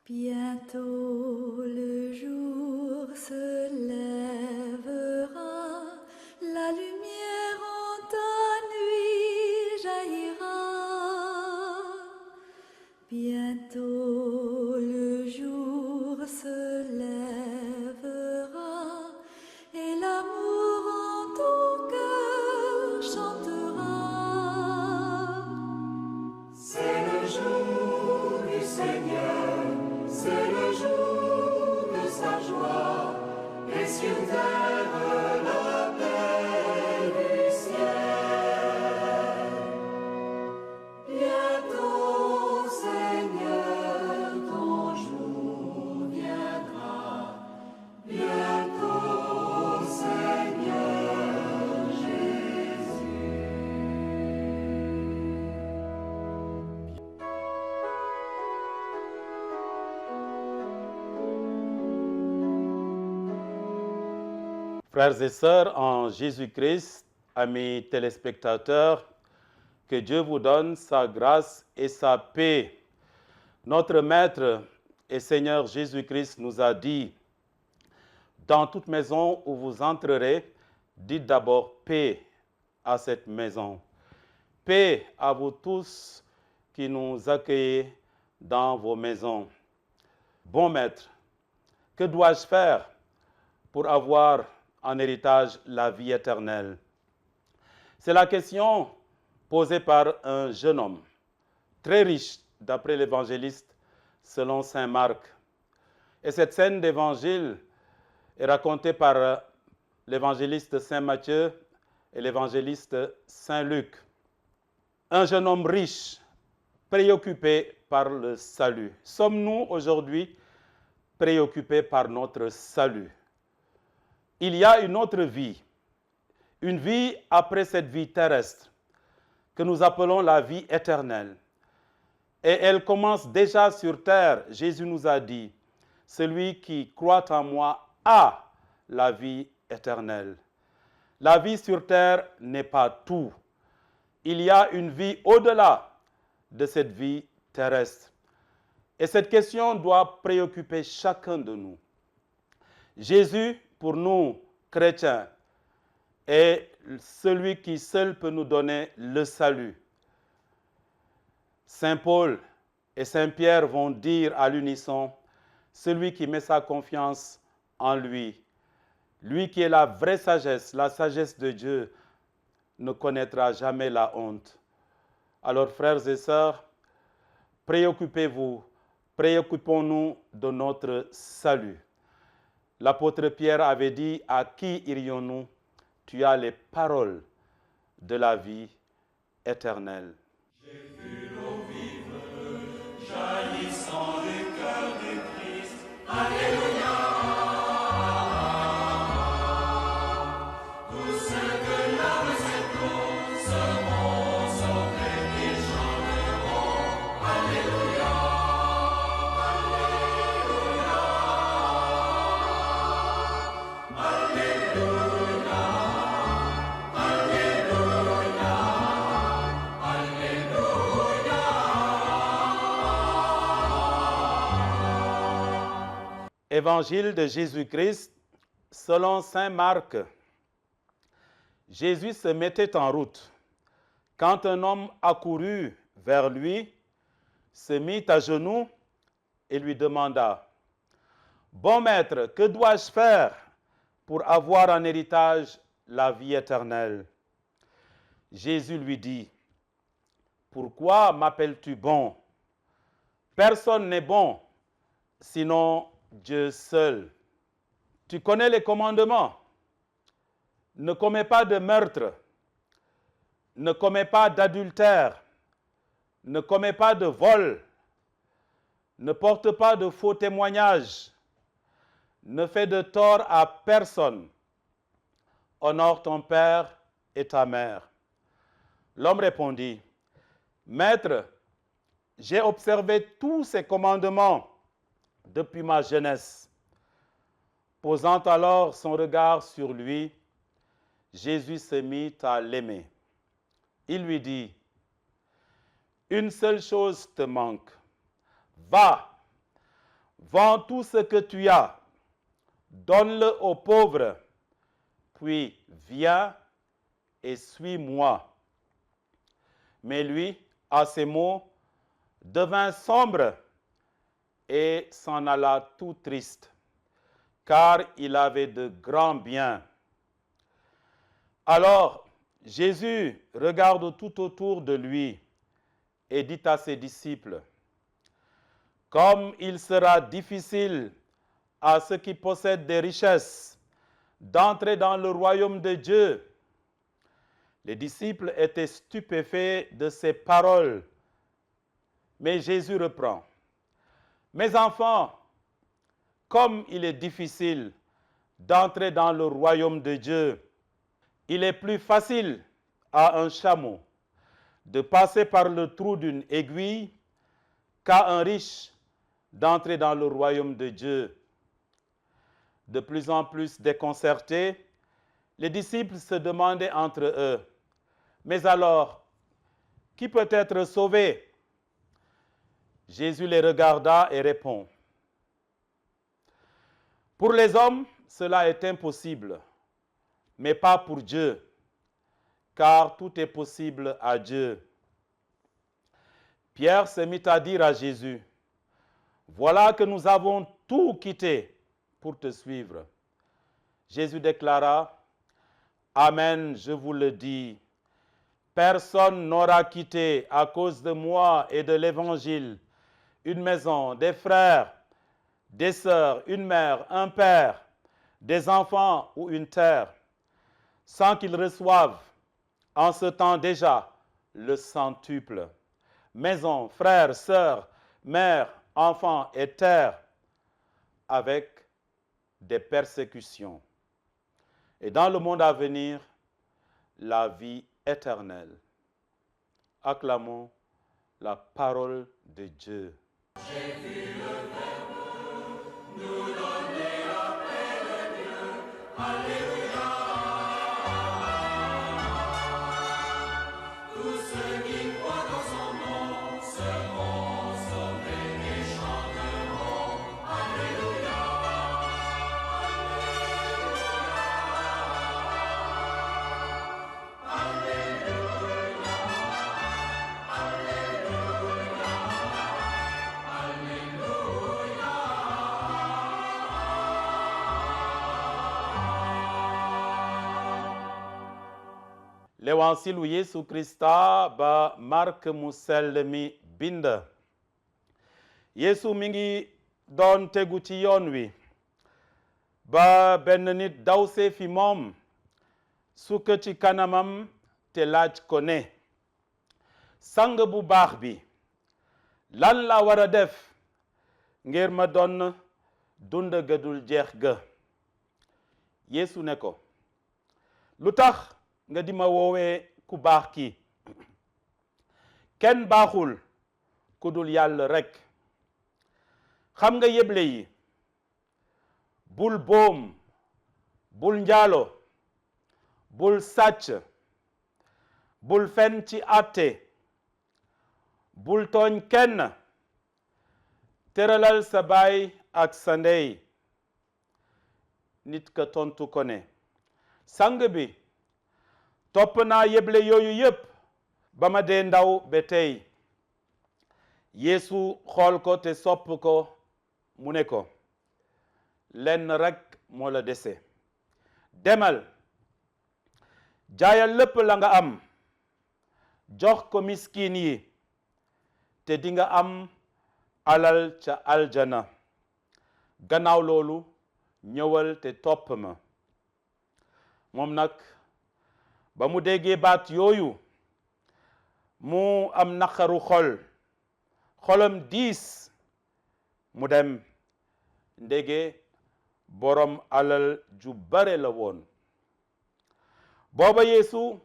Bientôt le jour se lèvera, la lumière en ta nuit jaillira. Bientôt le jour se lèvera et l'amour en ton cœur chantera. C'est le jour du Seigneur, c'est le jour de sa joie, et sur terre la paix du ciel. Bientôt, Seigneur, ton jour viendra. Bientôt, Seigneur Jésus. Frères et sœurs en Jésus-Christ, amis téléspectateurs, que Dieu vous donne sa grâce et sa paix. Notre Maître et Seigneur Jésus-Christ nous a dit, dans toute maison où vous entrerez, dites d'abord paix à cette maison. Paix à vous tous qui nous accueillez dans vos maisons. Bon Maître, que dois-je faire pour avoir en héritage la vie éternelle? C'est la question posée par un jeune homme, très riche d'après l'évangéliste selon saint Marc. Et cette scène d'évangile est racontée par l'évangéliste saint Matthieu et l'évangéliste saint Luc. Un jeune homme riche, préoccupé par le salut. Sommes-nous aujourd'hui préoccupés par notre salut? Il y a une autre vie, une vie après cette vie terrestre, que nous appelons la vie éternelle. Et elle commence déjà sur terre. Jésus nous a dit, celui qui croit en moi a la vie éternelle. La vie sur terre n'est pas tout. Il y a une vie au-delà de cette vie terrestre. Et cette question doit préoccuper chacun de nous. Jésus, pour nous, chrétiens, est celui qui seul peut nous donner le salut. Saint Paul et Saint Pierre vont dire à l'unisson, celui qui met sa confiance en lui, lui qui est la vraie sagesse, la sagesse de Dieu, ne connaîtra jamais la honte. Alors, frères et sœurs, préoccupez-vous, préoccupons-nous de notre salut. L'apôtre Pierre avait dit, à qui irions-nous? Tu as les paroles de la vie éternelle. J'ai vu l'eau vive jaillissant du cœur du Christ. Alléluia. Tous ceux que l'âme s'écoute seront sauvés et chanteront. Alléluia. Alléluia. Alléluia. Alléluia. Évangile de Jésus-Christ selon saint Marc. Jésus se mettait en route quand un homme accourut vers lui, se mit à genoux et lui demanda, « Bon maître, que dois-je faire pour avoir en héritage la vie éternelle ?» Jésus lui dit, « Pourquoi m'appelles-tu bon? Personne n'est bon, sinon Dieu seul. Tu connais les commandements. Ne commets pas de meurtre, ne commets pas d'adultère, ne commets pas de vol, ne porte pas de faux témoignages, ne fais de tort à personne. Honore ton père et ta mère. » L'homme répondit, « Maître, j'ai observé tous ces commandements depuis ma jeunesse. » Posant alors son regard sur lui, Jésus se mit à l'aimer. Il lui dit, « Une seule chose te manque. Va, vends tout ce que tu as, donne-le aux pauvres, puis viens et suis-moi. Mais lui, à ces mots, devint sombre et s'en alla tout triste, car il avait de grands biens. Alors, Jésus regarde tout autour de lui et dit à ses disciples, « Comme il sera difficile à ceux qui possèdent des richesses d'entrer dans le royaume de Dieu. » Les disciples étaient stupéfaits de ces paroles. Mais Jésus reprend, « Mes enfants, comme il est difficile d'entrer dans le royaume de Dieu, il est plus facile à un chameau de passer par le trou d'une aiguille qu'à un riche d'entrer dans le royaume de Dieu. » De plus en plus déconcertés, les disciples se demandaient entre eux, « Mais alors, qui peut être sauvé ?» Jésus les regarda et répond, « Pour les hommes, cela est impossible, mais pas pour Dieu, car tout est possible à Dieu. » Pierre se mit à dire à Jésus, « Voilà que nous avons tout quitté pour te suivre. » Jésus déclara, « Amen, je vous le dis, personne n'aura quitté à cause de moi et de l'Évangile une maison, des frères, des sœurs, une mère, un père, des enfants ou une terre, sans qu'il reçoive en ce temps déjà le centuple. Maison, frères, sœurs, mère, enfants et terre, avec des persécutions. Et dans le monde à venir, la vie éternelle. Acclamons la parole de Dieu. J'ai vu le Verbe nous donner la paix de Dieu. Alléluia. Tous ceux qui croient dans son nom seront sauvés et chanteront. Alléluia. L'évangile Yesu Krista ba Mark mu sell mi bind. Yesu mi ngi doon tegu ci yoon wi ba benn nit dawse fi moom sukk ci kanamam te laaj ko ne, sang bu baax bi, lan la war a def ngir ma doon dund ga dul jeex ga? Yesu ne ko, lu tax nga di ma woowee ku baax ki? Kenn baaxul ku dul yàlla rekk. Xam nga yéble yi, bul boom, bul njaalo, bul sàcc, bul fen ci àtte, bul tooñ kenn, teralal sa baay ak sa ndey. Nit ka tontu ko ne, sang bi, topp naa yéble yooyu yépp ba ma dee ndaw ba tey. Yeesu xool ko te sopp ko, mu ne ko, lenn rekk moo la dese. Demal, jaayal lépp la nga am, jox ko miskin yi, te di nga am alal ca aljana. Gannaaw loolu, ñëwal te topp ma. Moom nag, ba mu déggee baat yooyu, mu am naqaru xol, xolam diis, mu dem, ndege borom alal ju bare la woon. Booba Yeesu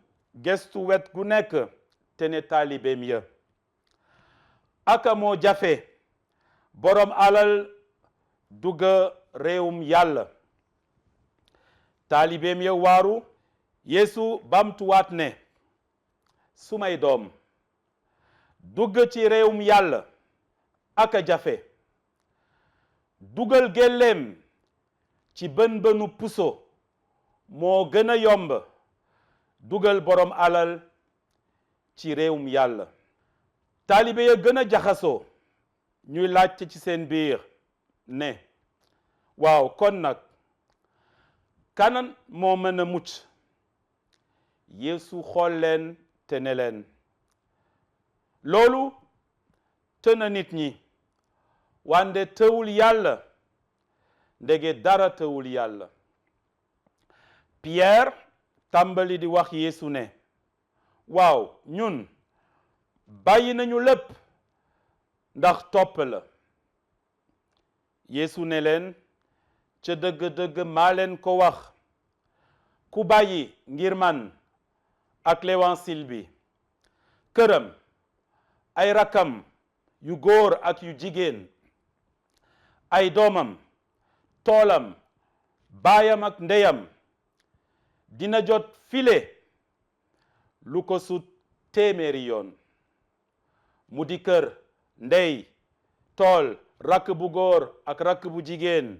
gestu wet gu nekk te ne taalibeem ya, aka moo jafe borom alal dugga réewum Yàlla. Taalibeem ya waaru. Yeesu bamtuwaat ne, sumay doom, dugg ci réewum Yàlla aka jafe. dugal gëléem ci bën bënu puso moo gën a yomb dugal borom alal ci réewum yàlla. taalibe ya gën a jaxasoo ñuy laajte ci seen biir ne waaw kon nag kanan moo mën a mucc. Yeesu xool leen te ne leen loolu të na nit ñi wande tëwul yàlla ndege dara tëwul yàlla. Pierre tàmbali di wax Yeesu ne waaw ñun bàyyi nañu lépp ndax topp la. Yeesu ne leen ca dëgg-dëgg maa leen ko wax ku bàyyi ngir man ak l'évangile bi këram ay rakam yu góor ak yu jigéen ay doomam toolam baayam ak ndeyam dina jot file lu ko sut téeméeri yoon mu di kër ndey tool rakk bu góor ak rakk bu jigéen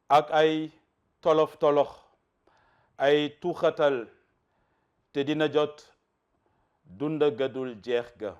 ak ay tolof tolox ay tuuxatal te dina jot dund gadul jeex ga.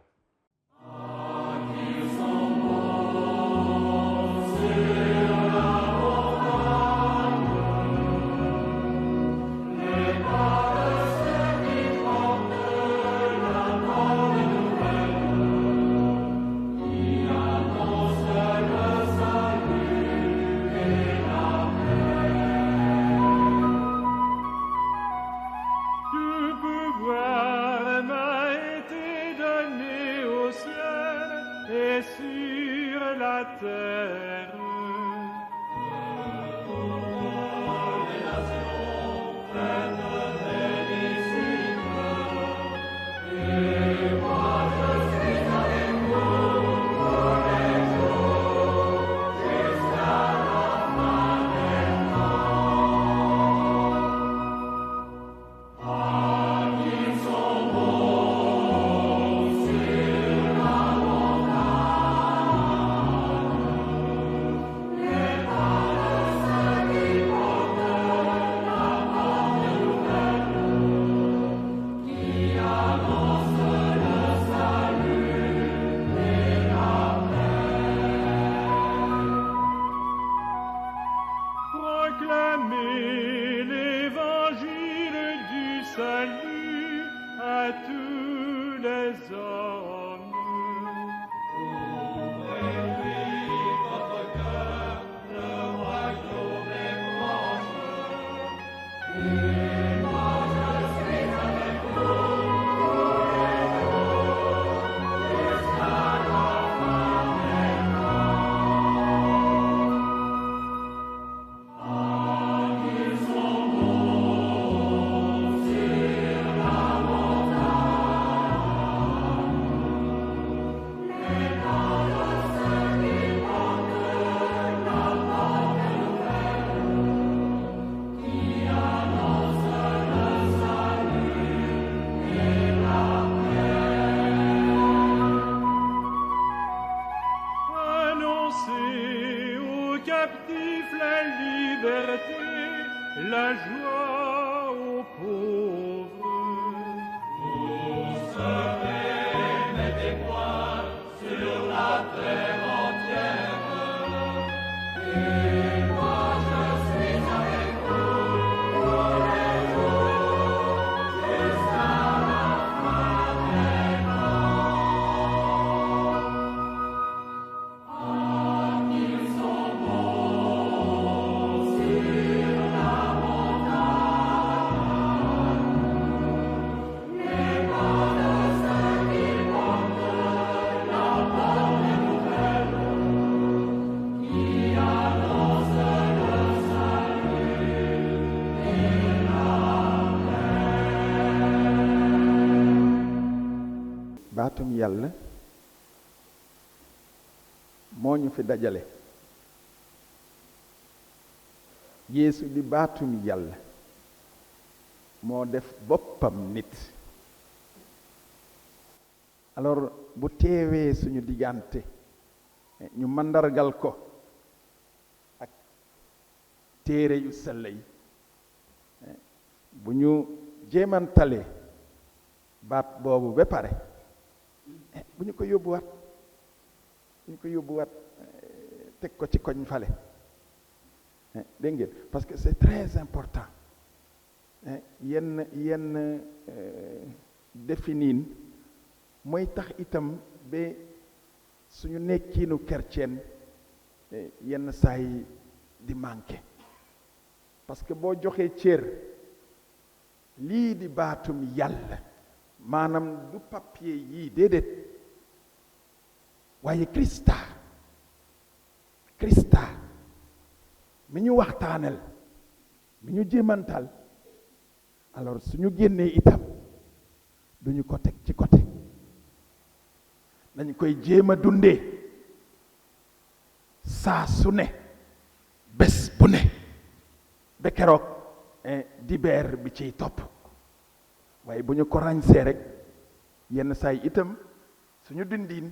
baatum yàlla moo ñu fi dajale. Yeesu di baatum yàlla moo def boppam nit. alors bu teewee suñu diggante ñu mandargal ko téere yu sell yi bu ñu jéemantalee baat boobu ba pare bu ñu ko yóbbuwaat teg ko ci koñ fale dégg ngeen parce que c'est très important yenn définiin mooy tax itam ba suñu nekkiinu chrétien yenn saa yi di manqué parce que boo joxee cër lii di baatum yàlla maanaam du papier yii déedéet waaye Krista mi ñu waxtaanal mi ñu jéemantal alors suñu génnee itam duñu ko teg ci côté dañ koy jéem a dundee saa su ne bés bu ne ba keroog dibeer bi ciy topp waaye bu ñu ko ràñsee rek yenn saay itam suñu dundin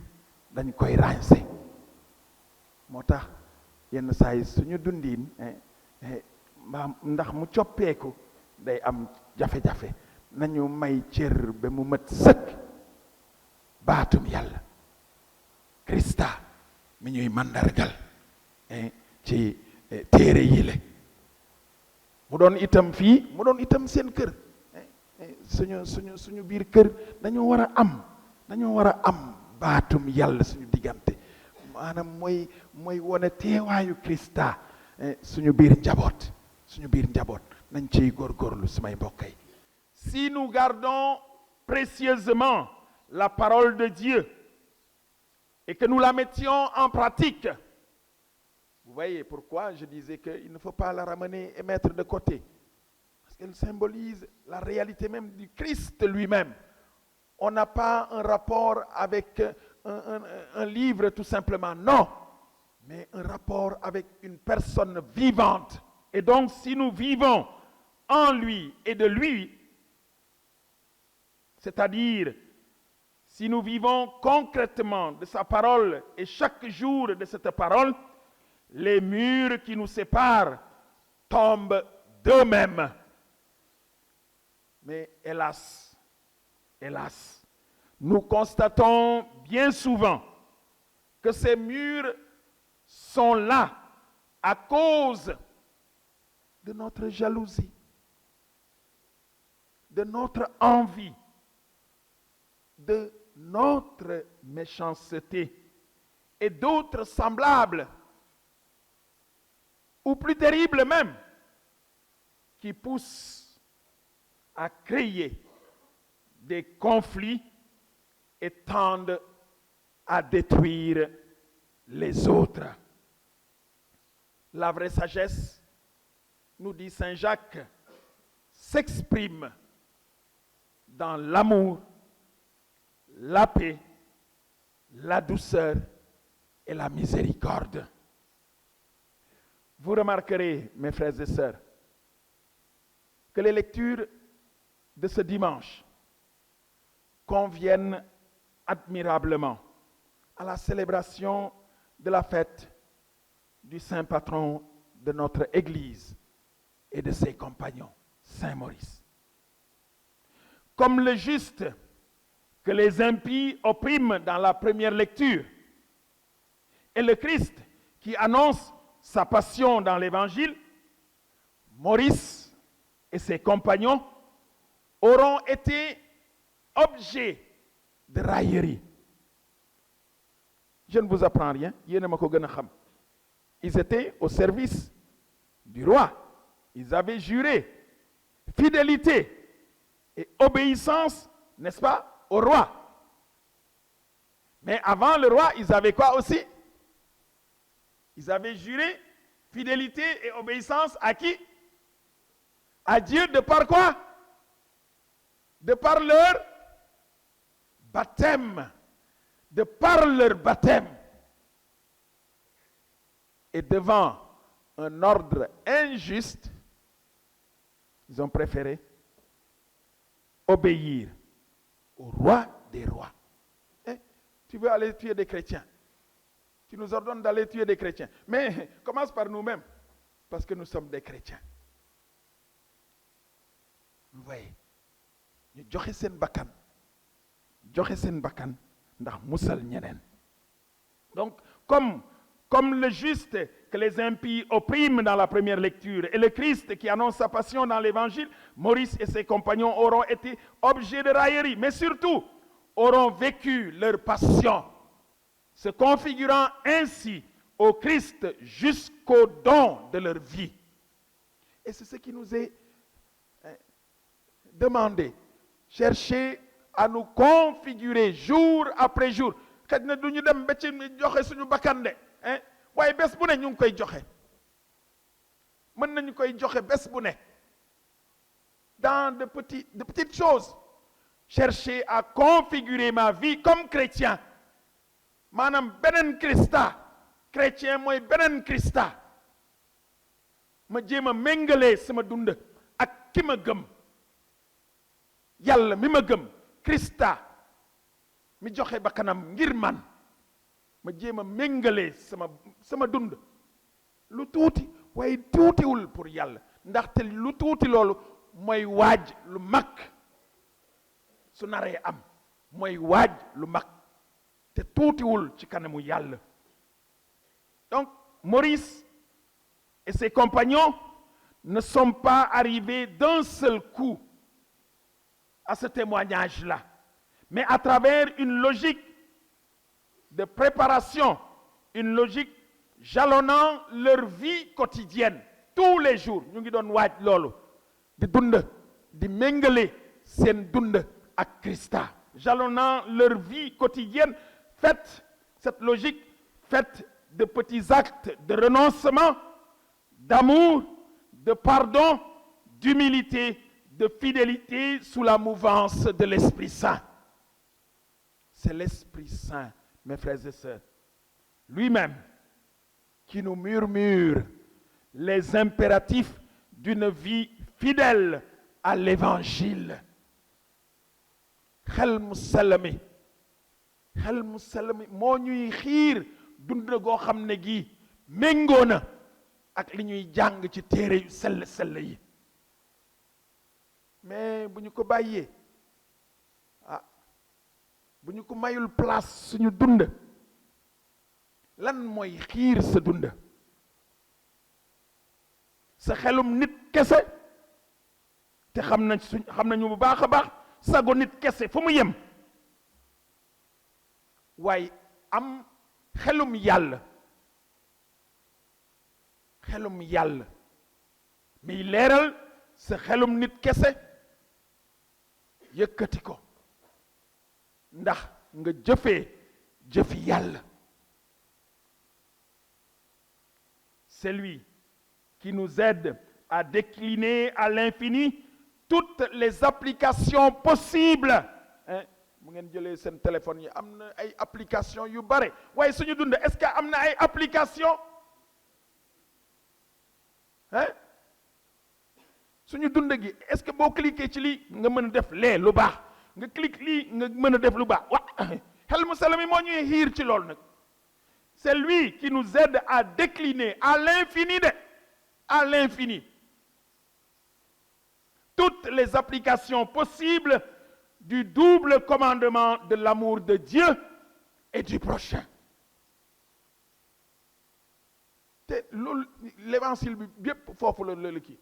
dañ koy ràñse moo tax yenn saay suñu dundin ndax mu coppeeku day am jafe-jafe nañu may cër ba mu mat sëkk baatum yàlla Krista mi ñuy màndargal ci téere yi le mu doon itam fii mu doon itam seen kër suñu biir kër dañoo war a am baatum yàlla suñu diggante maanaam mooy wone teewaayu Krista suñu biir njaboot nañ ciy góorgóorlu sumay mbokk yi. Si nous gardons précieusement la parole de Dieu et que nous la mettions en pratique, vous voyez pourquoi je disais qu'il ne faut pas la ramener et mettre de côté, parce qu'elle symbolise la réalité même du Christ lui-même. On n'a pas un rapport avec un livre tout simplement, non, mais un rapport avec une personne vivante. Et donc si nous vivons en lui et de lui, c'est-à-dire si nous vivons concrètement de sa parole et chaque jour de cette parole, les murs qui nous séparent tombent d'eux-mêmes. Mais hélas, nous constatons bien souvent que ces murs sont là à cause de notre jalousie, de notre envie, de notre méchanceté et d'autres semblables, ou plus terribles même, qui poussent à créer des conflits et tendent à détruire les autres. La vraie sagesse, nous dit Saint Jacques, s'exprime dans l'amour, la paix, la douceur et la miséricorde. Vous remarquerez, mes frères et sœurs, que les lectures de ce dimanche conviennent admirablement à la célébration de la fête du saint patron de notre Église et de ses compagnons, Saint Maurice. Comme le juste que les impies oppriment dans la première lecture, et le Christ qui annonce sa passion dans l'Évangile, Maurice et ses compagnons auront été objets de raillerie. Je ne vous apprends rien, ils étaient au service du roi. Ils avaient juré fidélité et obéissance, n'est-ce pas, au roi. Mais avant le roi, ils avaient quoi aussi? Ils avaient juré fidélité et obéissance à qui? À Dieu, de par quoi? De par leur baptême. De par leur baptême. Et devant un ordre injuste, ils ont préféré obéir au roi des rois. Tu veux aller tuer des chrétiens? Tu nous ordonnes d'aller tuer des chrétiens. Mais commence par nous-mêmes. parce que nous sommes des chrétiens. Vous voyez ñu joxe seen bakkan ndax musal ñeneen. Donc comme le juste que les impies oppriment dans la première lecture et le Christ qui annonce sa passion dans l'évangile, Maurice et ses compagnons auront été objets de raillerie, mais surtout auront vécu leur passion, se configurant ainsi au Christ jusqu'au don de leur vie. Et c'est ce qui nous est demandé. Chercher à nous configurer jour après jour. xëy na du ñu dem ba ci joxe suñu bakkan de waaye bés bu ne ñu ngi koy joxe. mën nañu koy joxe bés bu ne. Dans de petites choses. Chercher à configurer ma vie comme chrétien. maanaam beneen Christa. chrétien mooy beneen Christa. ma jéem a méngalee sama dund ak ki ma gëm. yàlla mi ma gëm Christa mi joxe bakkanam ngir man ma jéem a méngalee sama dund lu tuuti waaye tuutiwul pour yàlla ndaxte lu tuuti loolu mooy waaj lu mag su naree am mooy waaj lu mag te tuutiwul ci kanamu yàlla. Donc Maurice et ses compagnons ne sont pas arrivés d'un seul coup à ce témoignage-là, mais à travers une logique de préparation, une logique jalonnant leur vie quotidienne, tous les jours. Ñu ngi doon waaj loolu di dund di méngale seen dund ak Christa, jalonnant leur vie quotidienne, cette logique faite de petits actes de renoncement, d'amour, de pardon, d'humilité, de fidélité sous la mouvance de l'Esprit Saint. C'est l'Esprit Saint, mes frères et sœurs, lui-même, qui nous murmure les impératifs d'une vie fidèle à l'Évangile. xel mu sell mi moo ñuy xiir dund goo xam ne gi méngoo na ak li ñuy jàng ci téere yu sell yi. mais bu ñu ko bàyyee bu ñu ko mayul place suñu dund lan mooy xiir sa dund sa xelum nit kese te xam nañu bu baax a baax sago nit kese fu mu yem waaye am xelum yàlla miy leeral sa xelum nit kese yëkkati ko ndax nga jëfi yàlla. C'est lui qui nous aide à décliner à l'infini toutes les applications possibles. mu ngeen jëlee seen téléphone yi am na ay applications yu bare waaye suñu dund est-ce que am na ay applications suñu dund gi est-ce que boo cliquer ci lii nga mën a def lee lu baax nga clique lii nga mën a def lu baax xel mu sell mi moo ñuy xiir ci loolu nag. C'est lui qui nous aide à décliner à l'infini toutes les applications possibles du double commandement de l'amour de Dieu et du prochain. te loolu l'évangile bi bépp foofu la kii.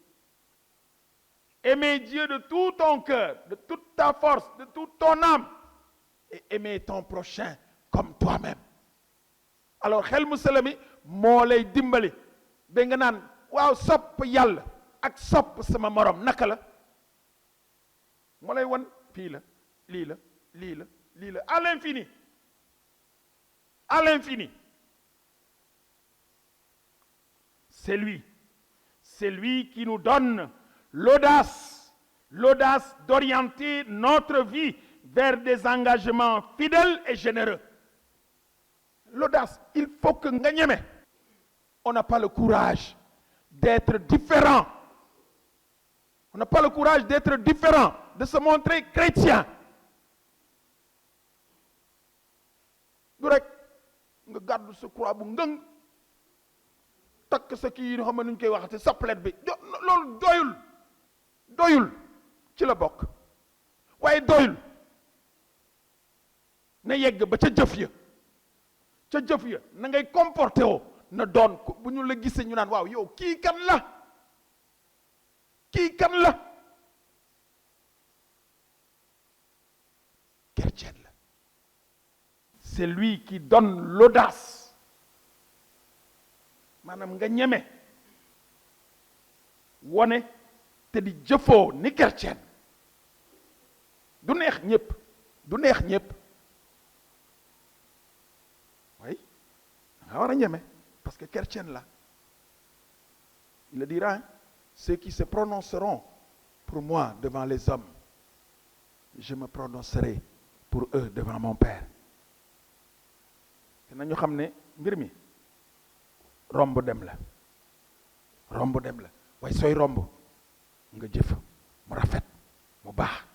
Aimer Dieu de tout ton cœur, de toute ta force, de toute ton âme, et aimer ton prochain comme toi-même. Alors xel mu sell mi moo lay dimbali ba nga naan waaw sopp yàlla ak sopp sama morom naka la moo lay wan fii la lii la à l'infini. C'est lui qui nous donne l'audace d'orienter notre vie vers des engagements fidèles et généreux. L'audace, il faut que nga ñeme. On n'a pas le courage d'être différent. On n'a pas le courage d'être différent, de se montrer chrétien. Du rek nga gàddu sa croix bu ngëng takk sa kii yi xam ne nuñ koy waxate saplet bi loolu doyul ci la bokk waaye doyul na yegg ba ca jëf ya na ngay comporté woo na doon ko bu ñu la gisee ñu naan waaw yow kii kan la chrétien la. C'est lui qui donne l'audace maanaam nga ñeme wone te di jëfoo ni chrétien du neex ñépp oui nga war a ñeme parce que chrétien la. Il le dira, ceux qui se prononceront pour moi devant les hommes, je me prononcerai pour eux devant mon Père. te nañu xam ne mbir mi romb dem la waaye sooy romb nga jëf mu rafet mu baax.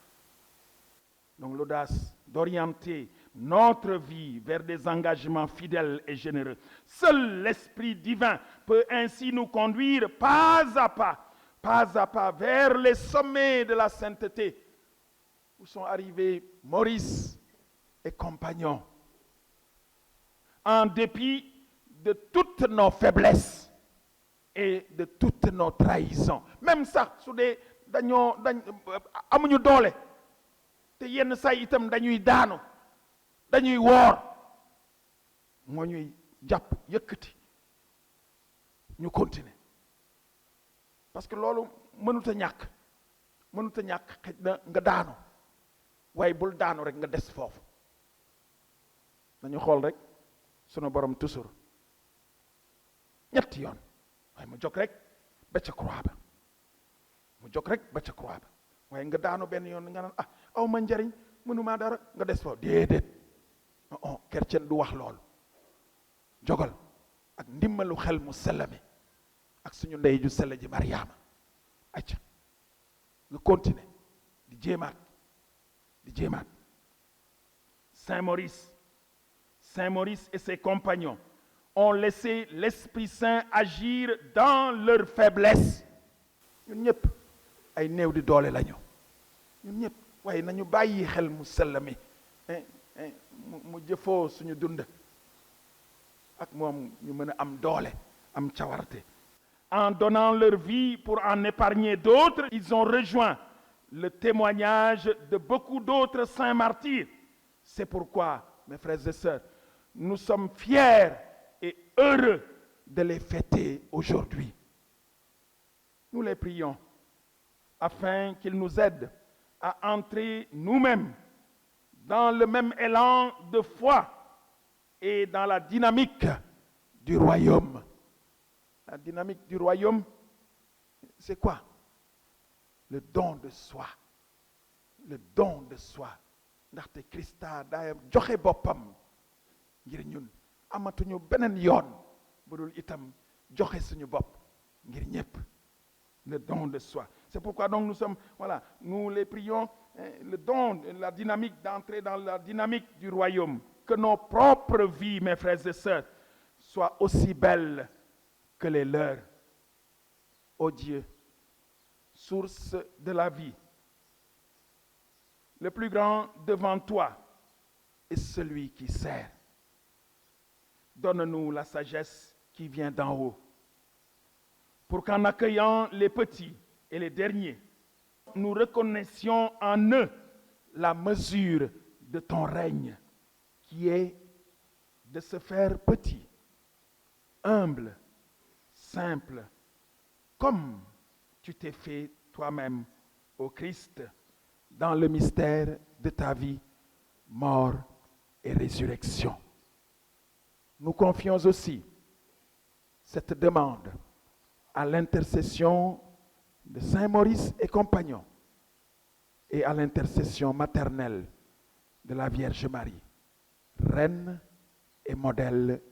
Donc l'audace d'orienter notre vie vers des engagements fidèles et généreux. Seul l'Esprit divin peut ainsi nous conduire pas à pas vers les sommets de la sainteté où sont arrivés Maurice et compagnons. En dépit de toutes nos faiblesses et de toutes nos trahisons. Même sax su dee amuñu doole te yenn saa itam dañuy daanu dañuy woor moo ñuy jàpp yëkkati ñu continuer parce que loolu mënut a ñàkk xëj na nga daanu waaye bul daanu rek nga des foofu. nañu xool rek sunu borom toujours ñetti yoon waaye mu jóg rek ba ca croix ba waaye nga daanu benn yoon nga naan aw ma njariñ mënumaa dara nga des foofu déedéet non chrétien du wax loolu. jógal ak ndimbalu xel mu sellame ak suñu ndey ju sell ji Mariama acca nga continuer di jéemaat Saint Maurice et ses compagnons ont laissé l'Esprit Saint agir dans leur faiblesse. ñun ñëpp ay néew di doole lañu ñun ñëpp waaye nañu bàyyi xel mu sellami mu jëfoo suñu dund ak moom ñu mën a am doole am cawarte. En donnant leur vie pour en épargner d'autres, ils ont rejoint le témoignage de beaucoup d'autres saints martyrs. C'est pourquoi, mes frères et sœurs, nous sommes fiers et heureux de les fêter aujourd'hui. Nous les prions afin qu'ils nous aident à entrer nous-mêmes dans le même élan de foi et dans la dynamique du royaume. La dynamique du royaume, c'est quoi? Le don de soi. Le don de soi. ndaxte Krista daa joxe boppam ngir ñun amatuñu beneen yoon bu dul itam joxe suñu bopp ngir ñépp. Le don de soi. C'est pourquoi donc nous les prions, le don, la dynamique, d'entrer dans la dynamique du royaume. Que nos propres vies, mes frères et sœurs, soient aussi belles que les leurs. Ô Dieu, source de la vie, le plus grand devant toi est celui qui sert. Donne-nous la sagesse qui vient d'en haut, pour qu'en accueillant les petits et les derniers, nous reconnaissions en eux la mesure de ton règne, qui est de se faire petit, humble, simple, comme tu t'es fait toi-même au Christ, dans le mystère de ta vie, mort et résurrection. Nous confions aussi cette demande à l'intercession de Saint Maurice et compagnons et à l'intercession maternelle de la Vierge Marie, reine et modèle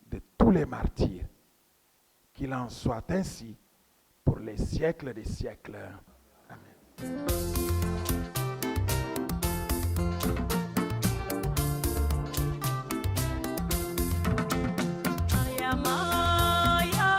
de tous les martyrs. Qu'il en soit ainsi pour les siècles des siècles. Amen. Maria, Maria,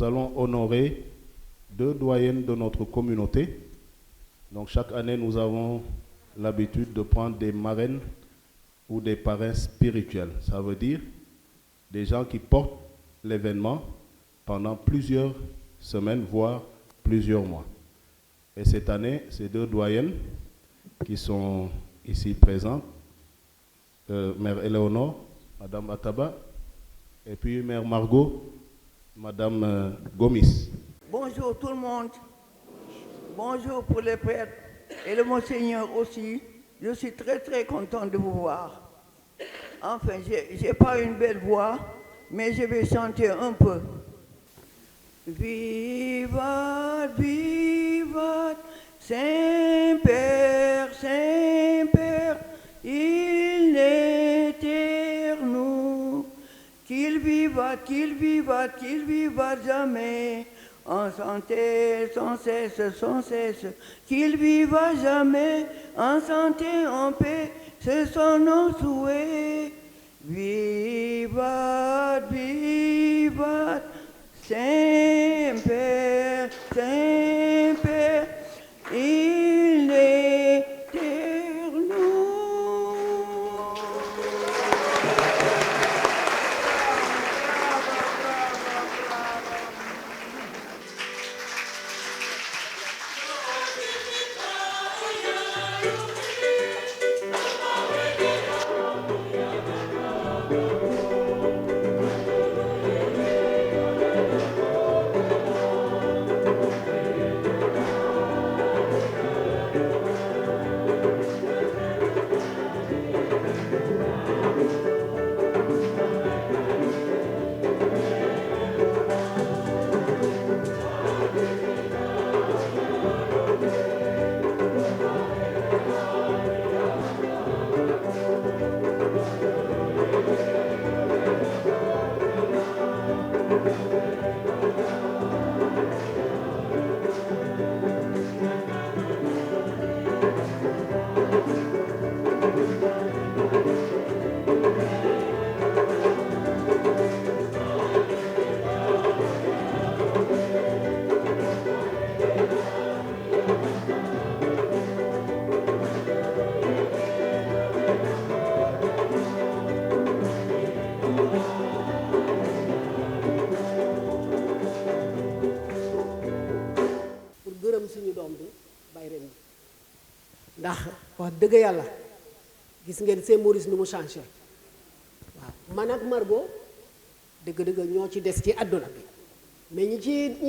nous allons honorer 2 doyennes de notre communauté. Donc chaque année, nous avons l'habitude de prendre des marraines ou des parrains spirituels. Ça veut dire des gens qui portent l'événement pendant plusieurs semaines, voire plusieurs mois. Et cette année, ces 2 doyennes qui sont ici présentes, Mère Éléonore, Madame Ataba, et puis Mère Margot, Madame Gomis. Bonjour tout le monde. Bonjour pour les prêtres et le Monseigneur aussi. Je suis très content de vous voir. Enfin, j'ai pas une belle voix, mais je vais chanter un peu. Vivat, vivat, Saint-Père, Saint-Père, il est éternel. Qu'il viva, qu'il viva, qu'il viva jamais, en santé, sans cesse, sans cesse. Qu'il viva jamais, en santé, en paix, c'est son nom souhait. Vivat, vivat, Saint-Père, Saint-Père, il est éternel. ndax wax dëgg yàlla gis ngeen Saint-Maurice nu mu changé waaw man ak Margot dëgg-dëgg ñoo ci des ci àdduna bi mais ñi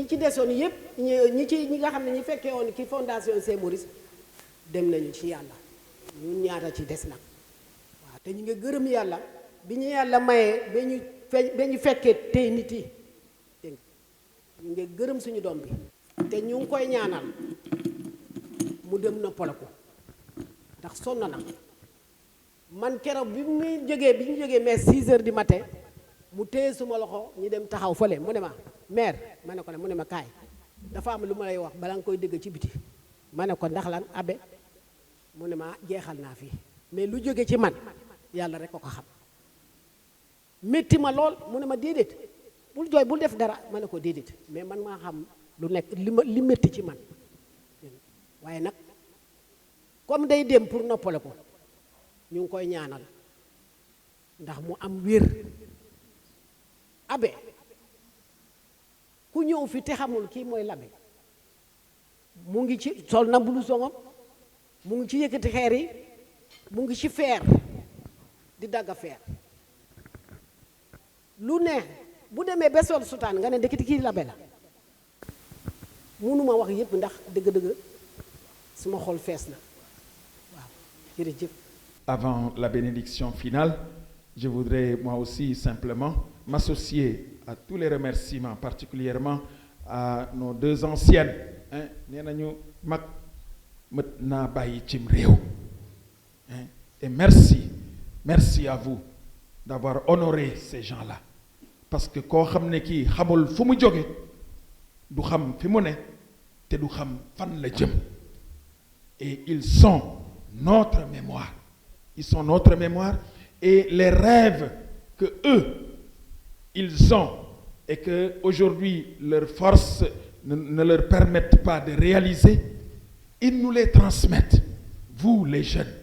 ci desoon yépp ñi nga xam ne ñi fekkee woon ki fondation Saint-Maurice dem nañu ci yàlla ñun ñaata ci des nag waaw te ñu ngi gërëm yàlla bi ñu yàlla mayee ba ñu fekkee tey nit yi dégg ñu ngi gërëm suñu doom bi te ñu ngi koy ñaanal mu dem noppal ko ndax sonn na man keroog bi ñu jógee mais 6 heures du matin mu téye suma loxo ñu dem taxaw fële mu ne ma mère ma ne ko ne mu ne ma kaay dafa am lu ma lay wax bala nga koy dégg ci biti ma ne ko ndax lan abe mu ne ma jeexal naa fii mais lu jóge ci man yàlla rek ko xam métti ma lool mu ne ma déedéet bul jooy bul def dara ma ne ko déedéet mais man maa xam lu nekk li métti ci man waaye nag comme day dem pour noppale ko ñu ngi koy ñaanal ndax mu am wér abe ku ñëw fi te xamul kii mooy l'abbé mu ngi ci sol na blouson mu ngi ci yëkkati xeer yi mu ngi ci feer di dagga feer lu ne bu demee ba sol sutaan nga ne ndeketi kii l'abbé la mënuma wax yépp ndax dëgg-dëgg suma xol fees na waaw jërëjëf. Avant la bénédiction finale, je voudrais moi aussi simplement m'associer à tous les remerciements, particulièrement à nos 2 anciennes. Nee nañu mag mët naa bàyyi cim réew. Et merci à vous d'avoir honoré ces gens-là. Parce que koo xam ne kii xamul fu mu jóge du xam fi mu ne te du xam fan la jëm. Et ils sont notre mémoire. Ils sont notre mémoire et les rêves que eux, ils ont et qu'aujourd'hui leurs forces ne leur permettent pas de réaliser, ils nous les transmettent, vous les jeunes,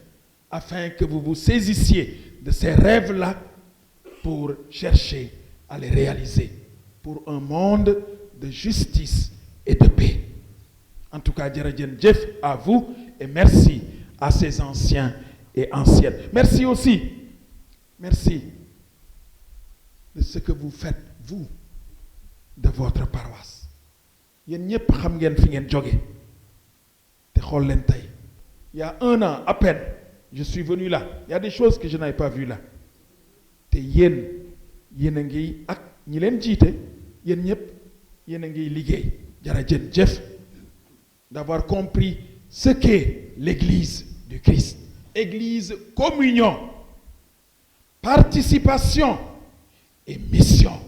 afin que vous vous saisissiez de ces rêves-là pour chercher à les réaliser, pour un monde de justice et de paix. En tout cas, jërëjëf à vous et merci à ces anciens et anciennes. Merci aussi, merci de ce que vous faites, vous, de votre paroisse. Yéen ñëpp xam ngeen fi ngeen jóge te xool leen tey. Il y a 1 an à peine, je suis venu là. Il y a des choses que je n'avais pas vues là. Te yéen a ngi ak ñi leen jiite yéen ñëpp yéen a ngi liggéey. Jërëjëf d'avoir compris ce qu'est l'Église du Christ. Église, communion, participation et mission.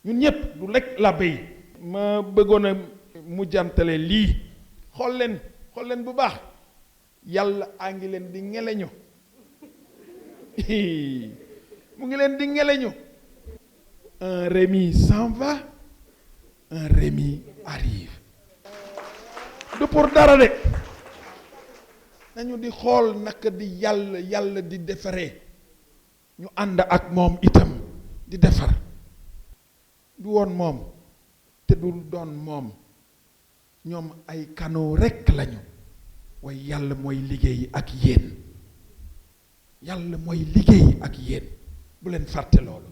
Ñun ñëpp du lekk la béy. Ma bëggoon a mujjantale lii xool leen bu baax yàlla a ngi leen di ngeleñu mu ngi leen di ngeleñu. Un Rémi s'en va, un Rémi arrive. Du pour dara de nañu di xool naka di yàlla di defaree ñu ànd ak moom itam di defar. Du woon moom te du doon moom ñoom ay canaux rekk lañu waaye yàlla mooy liggéey ak yéen. Yàlla mooy liggéey ak yéen bu leen fàtte loolu.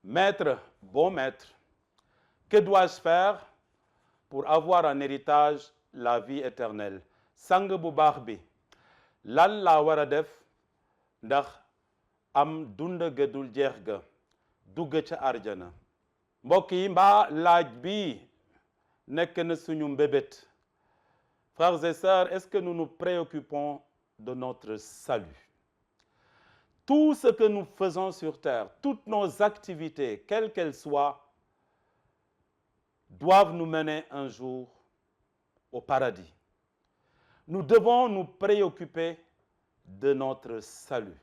Maître, bon maître, que dois-je faire pour avoir en héritage la vie éternelle? Sang bu baax bi lan laa war a def ndax am dund ga dul jeex ga dugg ca arjana. Mbokk yi mbaa laaj bi nekk na suñu mbébét. Frères et sœurs, est-ce que nous nous préoccupons de notre salut? Tout ce que nous faisons sur terre, toutes nos activités, quelles qu'elles soient, doivent nous mener un jour au paradis. Nous devons nous préoccuper de notre salut.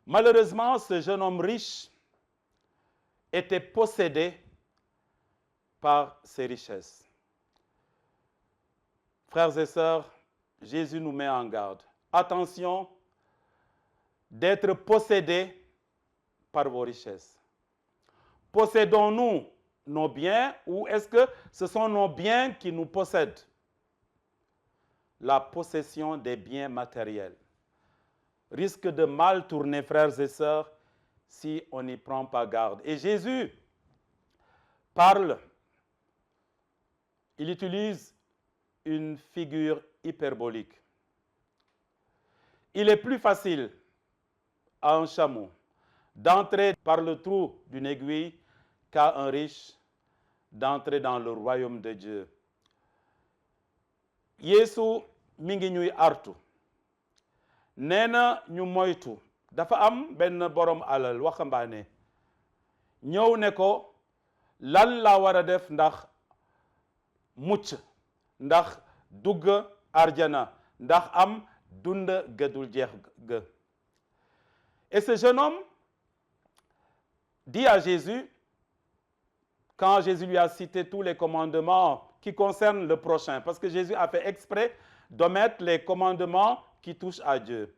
Malheureusement, ce jeune homme riche était possédé par ses richesses. Frères et sœurs, Jésus nous met en garde. Attention d'être possédés par vos richesses. Possédons-nous nos biens ou est-ce que ce sont nos biens qui nous possèdent? la possession des biens matériels risque de mal tourner, frères et sœurs, si on n'y prend pas garde. Et Jésus parle, il utilise une figure hyperbolique. Il est plus facile à un chameau d'entrer par le trou d'une aiguille qu'à un riche d'entrer dans le royaume de Dieu. Yeesu mi ngi ñuy artu nee na ñu moytu dafa am benn borom alal waxambaane ñëw ne ko lan laa war a def ndax mucc ndax dugg arjana ndax am dund gëdul jeex ga. Et ce jeune homme dit à Jésus, quand Jésus lui a cité tous les commandements qui concernent le prochain, parce que Jésus a fait exprès d'omettre les commandements qui touchent à Dieu.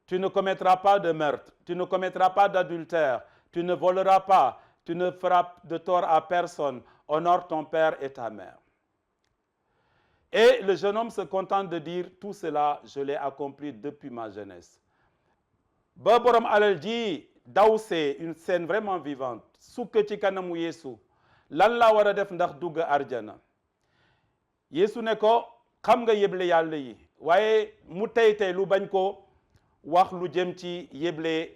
Tu ne commettras pas de meurtre, tu ne commettras pas d'adultère, tu ne voleras pas, tu ne feras de tort à personne, honore ton père et ta mère. Et le jeune homme se contente de dire, tout cela, je l'ai accompli depuis ma jeunesse. Ba borom alal ji daw, c'est une scène vraiment vivante. Sukk ci kanamu Yeesu lan la war a def ndax dugg arjana. Yeesu ne ko xam nga yéble yàlla yi waaye mu tey lu bañ ko wax lu jëm ci yéble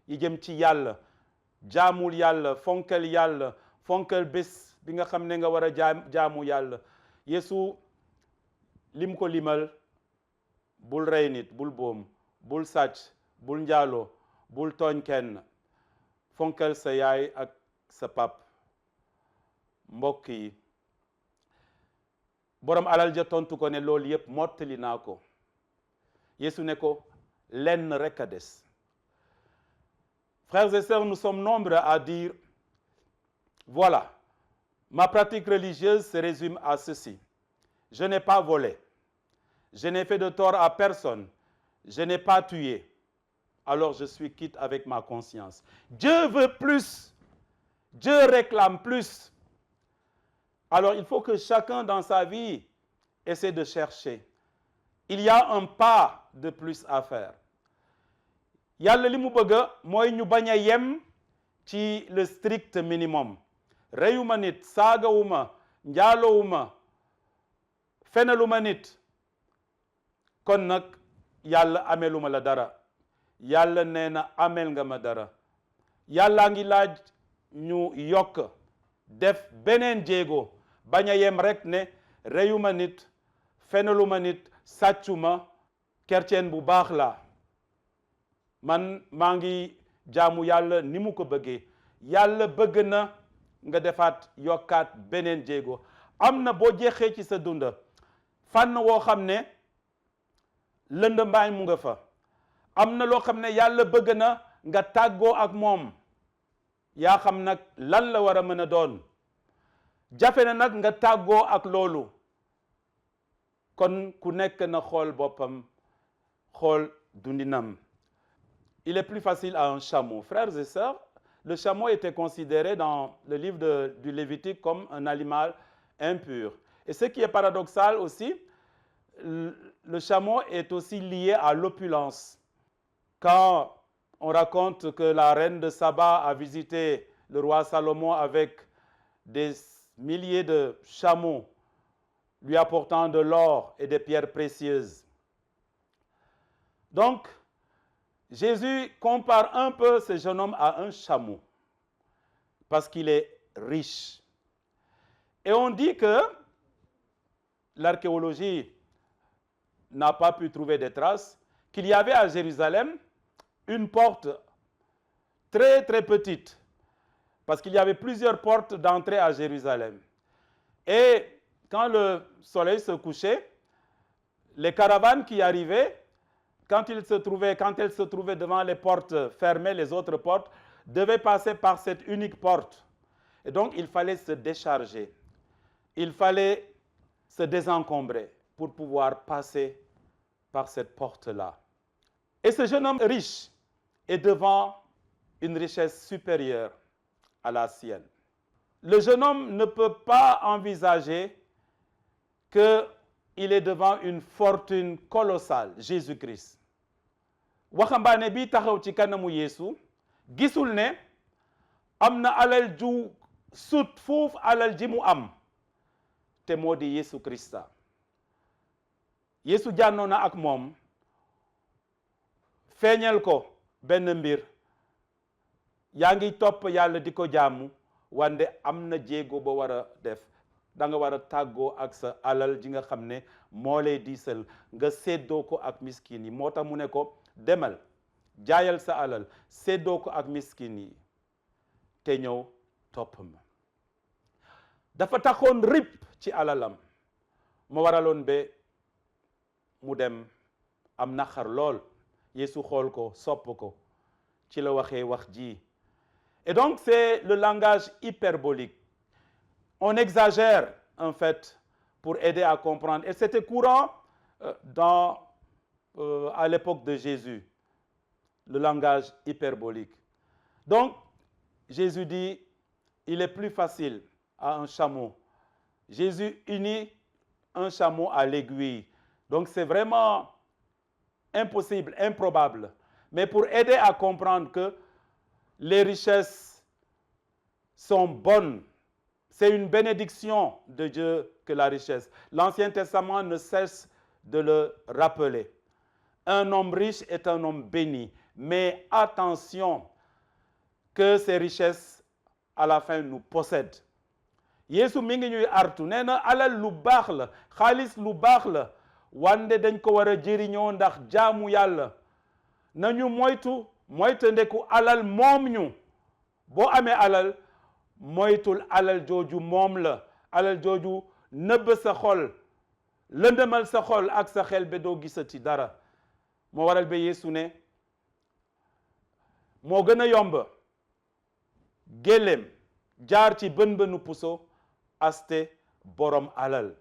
yi jëm ci yàlla, jaamul yàlla, fonkel bés bi nga xam ne nga war a jaamu yàlla. Yeesu lim ko limal, bul rey nit, bul boom, bul sàcc, bul njaaloo, bul tooñ kenn, fonkel sa yaay ak sa pap. Mbokk yi borom alal ja tontu ko ne loolu yépp mottali naa ko. Yeesu ne ko lenn rekk a des. Frères et sœurs, nous sommes nombreux à dire, voilà, ma pratique religieuse se résume à ceci. Je n'ai pas volé, je n'ai fait de tort à personne, je n'ai pas tué. Alors je suis quitte avec ma conscience. Dieu veut plus, Dieu réclame plus. Alors il faut que chacun dans sa vie essaie de chercher. Il y a un pas de plus à faire. Yàlla li mu bëgg mooy ñu bañ a yem ci le strict minimum. Reyuma nit, saagawuma, njaalowuma, fenaluma nit. Kon nag yàlla ameluma la dara. Yàlla nee na amel nga ma dara. Yàlla ngi laaj ñu yokk def beneen jéego bañ a yem rek ne reyuma nit, fenaluma nit, sàccuma, chrétien bu baax la. Man maa ngi jaamu yàlla ni mu ko bëggee. Yàlla bëgg na nga defaat yokkaat beneen jéego. Am na boo jeexee ci sa dunda fànn woo xam ne lëndëmbaay mu nga fa. Am na loo xam ne yàlla bëgg na nga tàggoo ak moom. Yaa xam nag lan la war a mën a doon. Jafe na nag nga tàggoo ak loolu. Kon ku nekk na xool boppam, xool dundinam. Il est plus facile à un chameau. Frères et sœurs, le chameau était considéré dans le livre du Lévitique comme un animal impur. Et ce qui est paradoxal aussi, le chameau est aussi lié à l'opulence. Quand on raconte que la reine de Saba a visité le roi Salomon avec des milliers de chameaux, lui apportant de l'or et des pierres précieuses. Donc, Jésus compare un peu ce jeune homme à un chameau, parce qu'il est riche. Et on dit que l'archéologie n'a pas pu trouver des traces, qu'il y avait à Jérusalem une porte très très petite, parce qu'il y avait plusieurs portes d'entrée à Jérusalem. Et quand le soleil se couchait, les caravanes qui arrivaient, quand elles se trouvaient devant les portes fermées, les autres portes, devaient passer par cette unique porte. Et donc, il fallait se décharger. Il fallait se désencombrer pour pouvoir passer par cette porte-là. Et ce jeune homme riche est devant une richesse supérieure à la sienne. Le jeune homme ne peut pas envisager que il est devant une fortune colossale, Jésus-Christ. waxambaane bi taxaw ci kanamu Yeesu gisul ne am na alal ju sut foofu alal ji mu am te moo di Yeesu Krista. Yeesu jànnoo na ak moom feeñal ko benn mbir yaa ngi topp yàlla di ko jaamu wande am na jéego ba war a def da nga war a tàggoo ak sa alal ji nga xam ne moo lay diisal nga séddoo ko ak miskin yi moo tax mu ne ko demal jaayal sa alal séddoo ko ak miskin yi te ñëw topp ma. dafa taxoon rip ci alalam mu waraloon ba mu dem am naqar lool Yeesu xool ko sopp ko ci la waxee wax ji. Et donc c'est le langage hyperbolique. On exagère en fait pour aider à comprendre. Et c'était courant à l'époque de Jésus, le langage hyperbolique. Donc Jésus dit, il est plus facile à un chameau. Jésus unit un chameau à l'aiguille. Donc c'est vraiment impossible, improbable. Mais pour aider à comprendre que les richesses sont bonnes, c'est une bénédiction de Dieu que la richesse. L'Ancien Testament ne cesse de le rappeler. Un homme riche est un homme béni. Mais attention que ces richesses, à la fin, nous possèdent. Yeesu mi ngi ñuy artu nee na alal lu baax la xaalis lu baax la wande dañ ko war a jëriñoo ndax jaamu yàlla nañu moytandiku alal moom ñu boo amee alal moytul alal jooju moom la alal jooju nëbb sa xol lëndëmal sa xol ak sa xel ba doo gisati dara moo waral ba Yeesu ne moo gën a yomb gélém jaar ci bën puso aste borom alal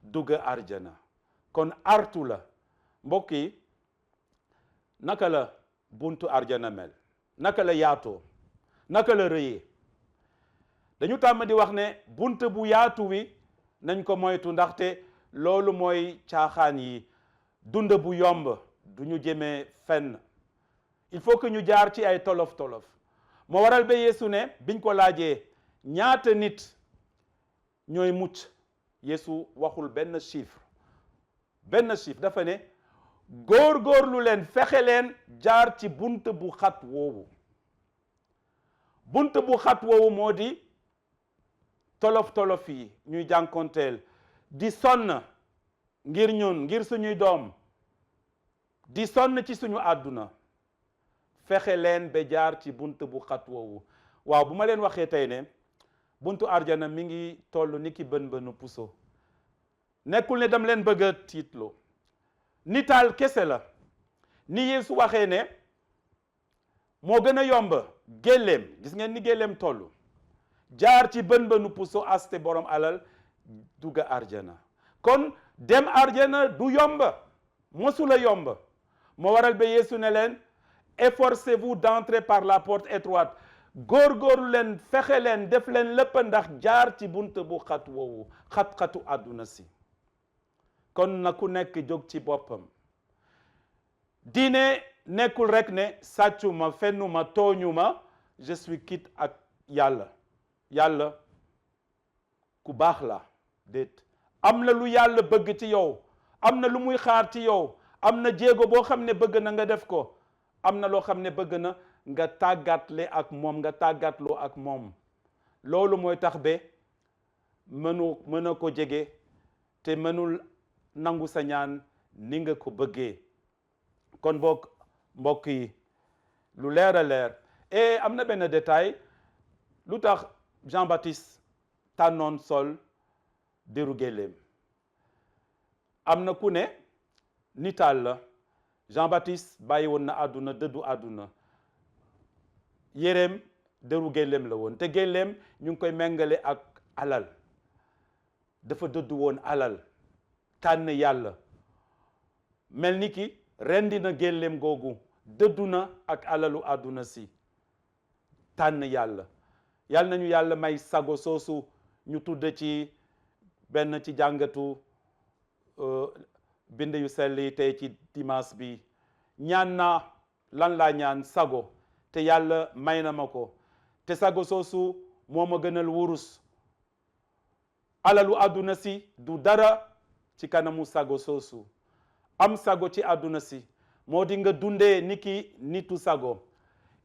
dugg arjana kon artu la mbokk yi naka la buntu arjana mel naka la yaatoo naka la rëyee dañu tàmm di wax ne bunt bu yaatu wi nañ ko moytu ndaxte loolu mooy caaxaan yi dund bu yomb du ñu jëmee fenn il faut que ñu jaar ci ay tolof tolof moo waral ba Yeesu ne biñ ko laajee ñaata nit ñooy mucc Yeesu waxul benn chiffre dafa ne góor-góorlu leen fexe leen jaar ci bunt bu xat woowu moo di tolof tolof yi ñuy jànkonteel di sonn ngir ñun ngir suñuy doom di sonn ci suñu àdduna fexe leen ba jaar ci bunt bu xat woowu waaw bu ma leen waxee tey ne buntu arjana mi ngi toll ni ki bën puso nekkul ne dam leen bëgg a tiitloo nitaal kese la ni Yeesu waxee ne moo gën a yomb géléem gis ngeen ni géléem toll jaar ci bën puso aste borom alal dugg arjana kon dem arjana du yomb mosula yomb moo waral ba Yeesu ne leen efforcez-vous d'entrer par la porte étroite góorgóorlu leen fexe leen def leen lépp ndax jaar ci bunt bu xat woowu xat-xatu àdduna si kon na ku nekk jóg ci boppam diine nekkul rek ne sàccuma fennuma tooñuma je suis quitte ak yàlla ku baax la déet am na lu yàlla bëgg ci yow am na lu muy xaar ci yow am na jéego boo xam ne bëgg na nga def ko am na loo xam ne bëgg na nga tàggatle ak moom nga tàggatloo ak moom loolu mooy tax ba mën a ko jege te mënul nangu sa ñaan ni nga ko bëggee kon boog mbokk yi lu leer a leer et am na benn détail lu tax Jean-Baptiste tànnoon sol deru géléem am na ku ne nitaal la Jean-Baptiste bàyyi woon na àdduna dëddu àdduna yéreem deru géléem la woon te géléem ñu ngi koy méngale ak alal dafa dëddu woon alal tànn yàlla mel ni ki rendi na géléem googu dëddu na ak alalu àdduna si tànn yàlla nañu yàlla may sago soosu ñu tudd ci benn ci jàngatu bind yu sell yi tey ci dimanche bi ñaan naa lan laa ñaan sago te yàlla may na ma ko te sago soosu moo ma gënal wurus alalu àdduna si du dara ci kanamu sago soosu am sago ci àdduna si moo di nga dundee niki nitu sago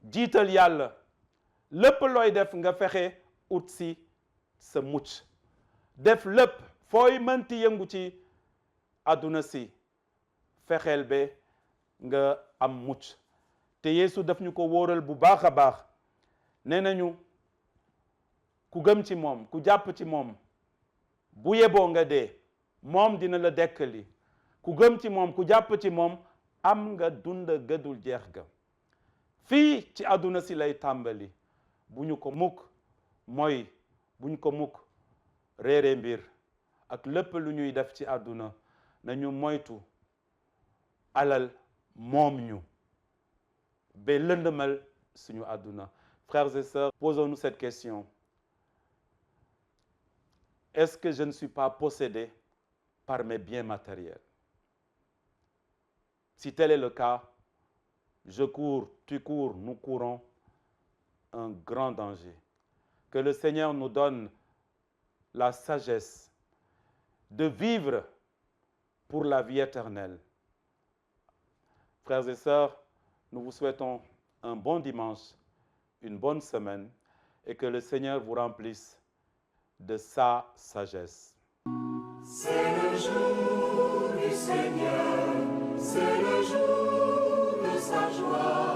jiital yàlla lépp looy def nga fexe ut si sa mucc def lépp fooy mënti yëngu ci àdduna si fexeel ba nga am mucc te Yeesu daf ñu ko wóoral bu baax a baax nee nañu ku gëm ci moom ku jàpp ci moom bu yeboo nga dee moom dina la dekkali ku gëm ci moom ku jàpp ci moom am nga dund gëdul jeex ga fii ci àdduna si lay tàmbali bu ñu ko mukk mooy bu ñu ko mukk réere mbir ak lépp lu ñuy def ci àdduna nañu moytu alal moom ñu ba lëndëmal suñu àdduna. Frères et sœurs, posons-nous cette question. Est-ce que je ne suis pas possédé par mes biens matériels? Si tel est le cas, je cours, tu cours, nous courons un grand danger. Que le Seigneur nous donne la sagesse de vivre pour la vie éternelle. Frères et sœurs, nous vous souhaitons un bon dimanche, une bonne semaine, et que le Seigneur vous remplisse de sa sagesse. C'est le jour du Seigneur, c'est le jour de sa joie.